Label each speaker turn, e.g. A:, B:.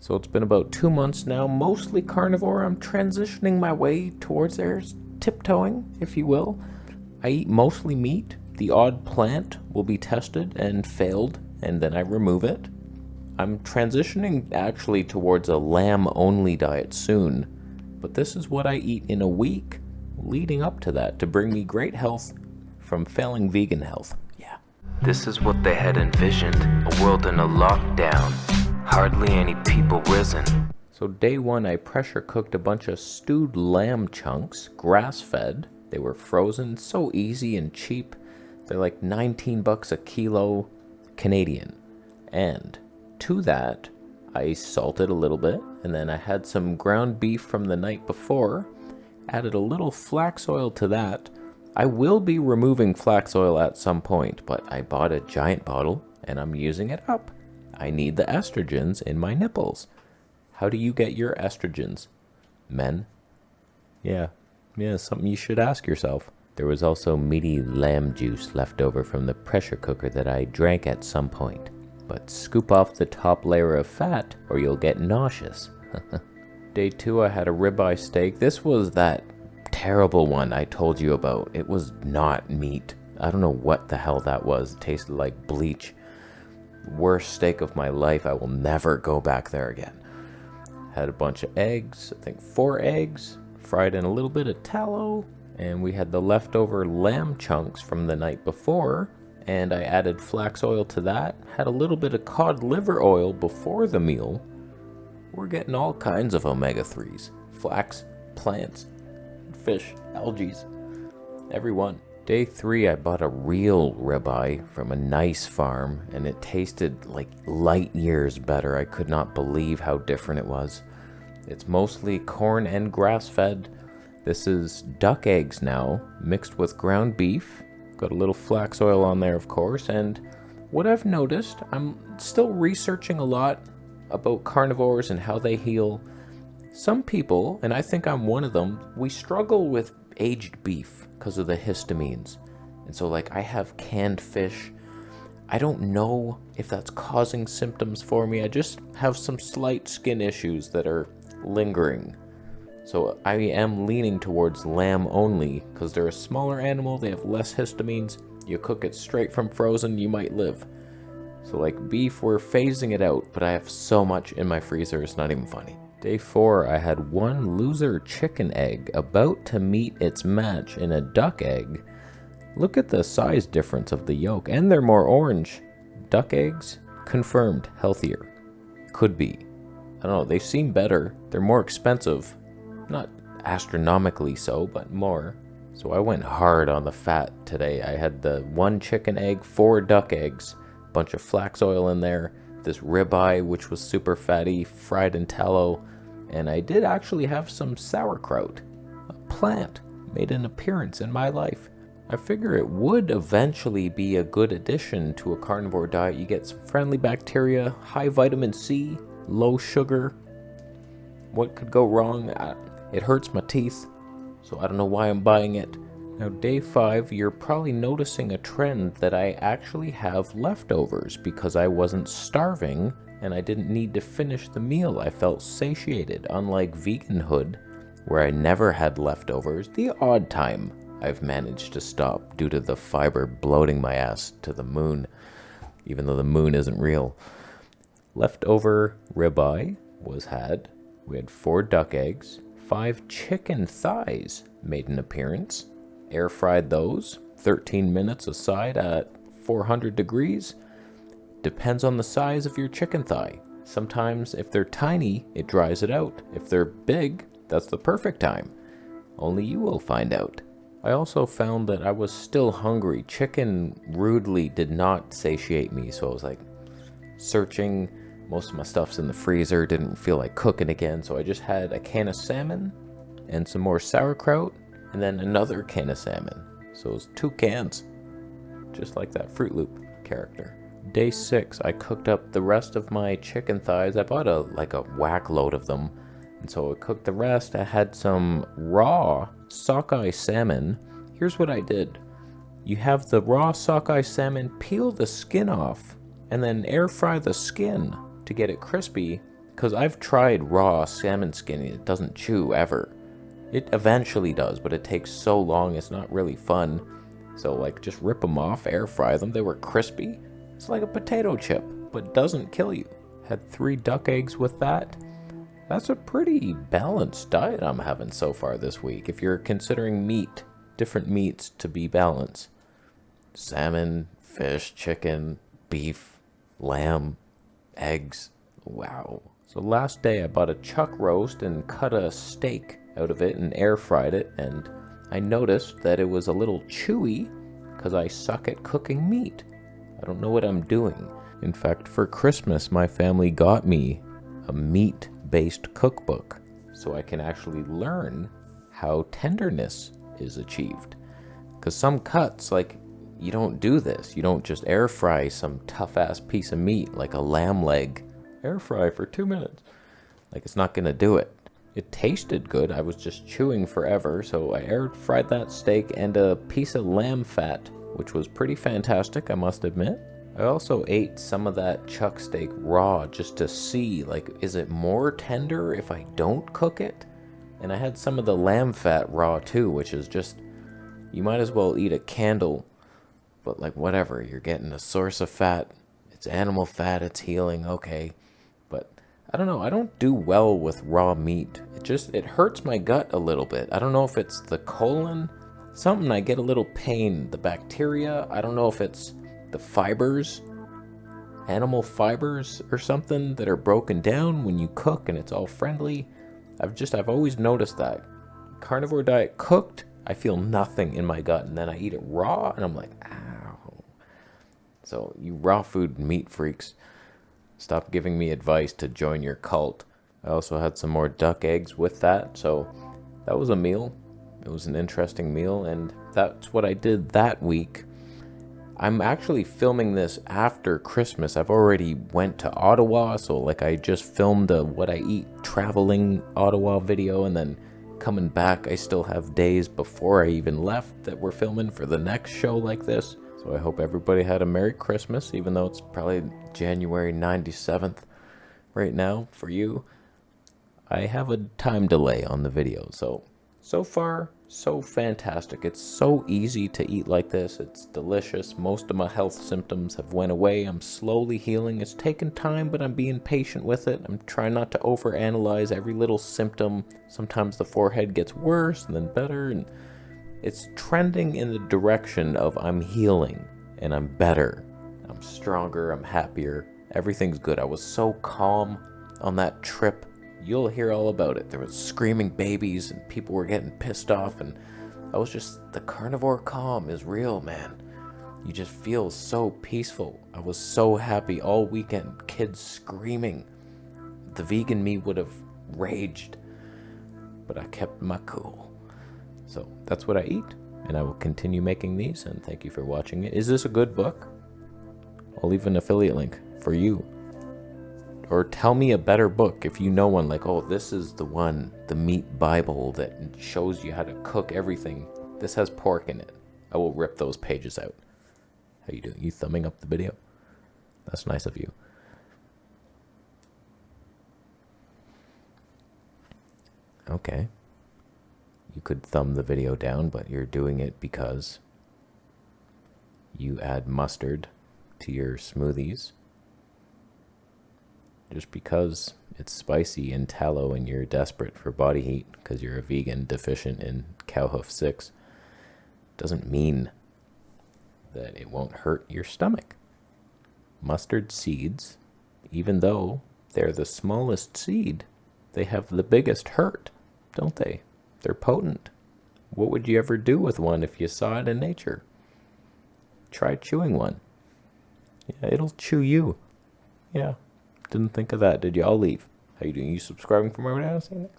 A: So it's been about 2 months now, mostly carnivore. I'm transitioning my way towards there, tiptoeing, if you will. I eat mostly meat. The odd plant will be tested and failed, and then I remove it. I'm transitioning actually towards a lamb-only diet soon, but this is what I eat in a week leading up to that to bring me great health from failing vegan health. Yeah.
B: This is what they had envisioned, a world in a lockdown, hardly any people risen.
A: So day 1, I pressure cooked a bunch of stewed lamb chunks, grass-fed. They were frozen, so easy and cheap. They're like $19 a kilo Canadian. And to that, I salted a little bit, and then I had some ground beef from the night before, added a little flax oil to that. I will be removing flax oil at some point, but I bought a giant bottle, and I'm using it up. I need the estrogens in my nipples. How do you get your estrogens, men? Yeah, something you should ask yourself. There was also meaty lamb juice left over from the pressure cooker that I drank at some point. But scoop off the top layer of fat or you'll get nauseous. Day 2, I had a ribeye steak. This was that terrible one I told you about. It was not meat. I don't know what the hell that was. It tasted like bleach. Worst steak of my life. I will never go back there again. Had a bunch of eggs, I think 4 eggs, fried in a little bit of tallow, and we had the leftover lamb chunks from the night before, and I added flax oil to that, had a little bit of cod liver oil before the meal. We're getting all kinds of omega-3s, flax, plants, fish, algae, every one. Day 3, I bought a real ribeye from a nice farm, and it tasted like light years better. I could not believe how different it was. It's mostly corn and grass-fed. This is duck eggs now, mixed with ground beef. Got a little flax oil on there, of course, and what I've noticed, I'm still researching a lot about carnivores and how they heal. Some people, and I think I'm one of them, we struggle with aged beef because of the histamines. And so like I have canned fish. I don't know if that's causing symptoms for me. I just have some slight skin issues that are lingering. So I am leaning towards lamb only because they're a smaller animal, they have less histamines. You cook it straight from frozen, you might live. So like beef, we're phasing it out, but I have so much in my freezer, it's not even funny. Day 4, I had one loser chicken egg about to meet its match in a duck egg. Look at the size difference of the yolk, and they're more orange. Duck eggs, confirmed, healthier. Could be. I don't know, they seem better. They're more expensive. Not astronomically so, but more. So I went hard on the fat today. I had the 1 chicken egg, 4 duck eggs, a bunch of flax oil in there, this ribeye, which was super fatty, fried in tallow, and I did actually have some sauerkraut. A plant made an appearance in my life. I figure it would eventually be a good addition to a carnivore diet. You get some friendly bacteria, high vitamin C, low sugar. What could go wrong? It hurts my teeth, so I don't know why I'm buying it. Now, day 5, you're probably noticing a trend that I actually have leftovers because I wasn't starving and I didn't need to finish the meal. I felt satiated, unlike veganhood, where I never had leftovers. The odd time I've managed to stop due to the fiber bloating my ass to the moon, even though the moon isn't real. Leftover ribeye was had. We had 4 duck eggs, 5 chicken thighs made an appearance. Air fried those, 13 minutes aside at 400 degrees. Depends on the size of your chicken thigh. Sometimes if they're tiny, it dries it out. If they're big, that's the perfect time. Only you will find out. I also found that I was still hungry. Chicken rudely did not satiate me, so I was like searching. Most of my stuff's in the freezer, didn't feel like cooking again, so I just had a can of salmon and some more sauerkraut and then another can of salmon. So it was 2 cans, just like that Fruit Loop character. Day 6, I cooked up the rest of my chicken thighs. I bought a whack load of them, and so I cooked the rest. I had some raw sockeye salmon. Here's what I did. You have the raw sockeye salmon, peel the skin off, and then air fry the skin to get it crispy. Because I've tried raw salmon skin and it doesn't chew ever. It eventually does, but it takes so long, it's not really fun. So like, just rip them off, air fry them. They were crispy. It's like a potato chip, but doesn't kill you. Had 3 duck eggs with that. That's a pretty balanced diet I'm having so far this week. If you're considering meat, different meats to be balanced. Salmon, fish, chicken, beef, lamb, eggs. Wow. So last day I bought a chuck roast and cut a steak out of it and air fried it, and I noticed that it was a little chewy because I suck at cooking meat. I don't know what I'm doing. In fact, for Christmas, my family got me a meat-based cookbook so I can actually learn how tenderness is achieved. Because some cuts, like, you don't do this. You don't just air fry some tough-ass piece of meat like a lamb leg. Air fry for 2 minutes. Like, it's not gonna do it. It tasted good. I was just chewing forever, so I air fried that steak and a piece of lamb fat, which was pretty fantastic, I must admit. I also ate some of that chuck steak raw just to see, like, is it more tender if I don't cook it? And I had some of the lamb fat raw too, which is just, you might as well eat a candle, but like whatever, you're getting a source of fat. It's animal fat, it's healing, okay. But I don't know, I don't do well with raw meat. It hurts my gut a little bit. I don't know if it's the colon, something, I get a little pain. The bacteria, I don't know if it's the fibers, animal fibers or something that are broken down when you cook and it's all friendly. I've always noticed that. Carnivore diet cooked, I feel nothing in my gut, and then I eat it raw and I'm like, ow. So you raw food meat freaks, stop giving me advice to join your cult. I also had some more duck eggs with that, so that was a meal. It was an interesting meal, and that's what I did that week. I'm actually filming this after Christmas. I've already went to Ottawa, so like I just filmed a what I eat traveling Ottawa video, and then coming back I still have days before I even left that we're filming for the next show like this. So I hope everybody had a Merry Christmas, even though it's probably January 97th right now for you. I have a time delay on the video, so far, so fantastic. It's so easy to eat like this. It's delicious. Most of my health symptoms have went away. I'm slowly healing. It's taken time, but I'm being patient with it. I'm trying not to overanalyze every little symptom. Sometimes the forehead gets worse and then better, and it's trending in the direction of I'm healing and I'm better. I'm stronger. I'm happier. Everything's good. I was so calm on that trip. You'll hear all about it. There was screaming babies and people were getting pissed off, and I was just, the carnivore calm is real, man. You just feel so peaceful. I was so happy all weekend. Kids screaming. The vegan me would have raged, but I kept my cool. So that's what I eat, and I will continue making these, and thank you for watching it. Is this a good book? I'll leave an affiliate link for you. Or tell me a better book if you know one, like, oh, this is the one, the meat Bible that shows you how to cook everything. This has pork in it. I will rip those pages out. How you doing? You thumbing up the video? That's nice of you. Okay. You could thumb the video down, but you're doing it because you add mustard to your smoothies. Just because it's spicy and tallow and you're desperate for body heat because you're a vegan deficient in cow hoof 6 doesn't mean that it won't hurt your stomach. Mustard seeds, even though they're the smallest seed, they have the biggest hurt, don't they? They're potent. What would you ever do with one if you saw it in nature? Try chewing one. Yeah, it'll chew you. Yeah. Didn't think of that, did you? I'll leave. How you doing? You subscribing for more videos?